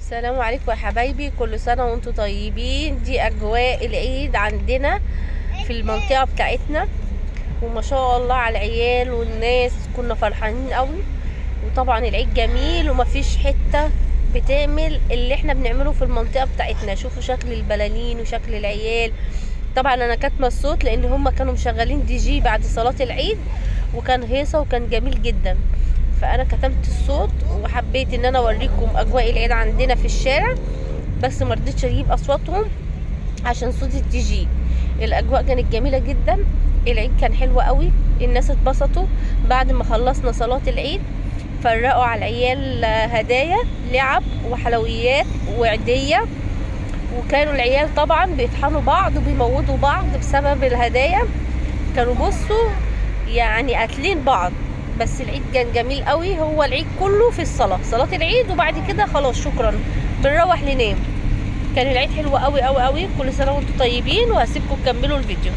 السلام عليكم يا حبايبي، كل سنة وانتم طيبين. دي اجواء العيد عندنا في المنطقة بتاعتنا، وما شاء الله على العيال والناس، كنا فرحانين قوي. وطبعا العيد جميل ومفيش حتة بتعمل اللي احنا بنعمله في المنطقة بتاعتنا. شوفوا شكل البلالين وشكل العيال. طبعا انا كاتمه الصوت لان هم كانوا مشغلين دي جي بعد صلاة العيد، وكان هيصة وكان جميل جدا. فانا كتمت الصوت وحبيت ان انا اوريكم اجواء العيد عندنا في الشارع، بس ما رضيتش اجيب اصواتهم عشان صوت الدي جي. الاجواء كانت جميله جدا، العيد كان حلو قوي. الناس اتبسطوا بعد ما خلصنا صلاه العيد، فرقوا على العيال هدايا لعب وحلويات وعيديه. وكانوا العيال طبعا بيطحنوا بعض وبيموتوا بعض بسبب الهدايا، كانوا بصوا يعني قاتلين بعض. بس العيد كان جميل قوي. هو العيد كله في صلاة العيد، وبعد كده خلاص شكرا بنروح ننام. كان العيد حلو قوي قوي قوي. كل سنه وانتم طيبين، وهسيبكم تكملوا الفيديو.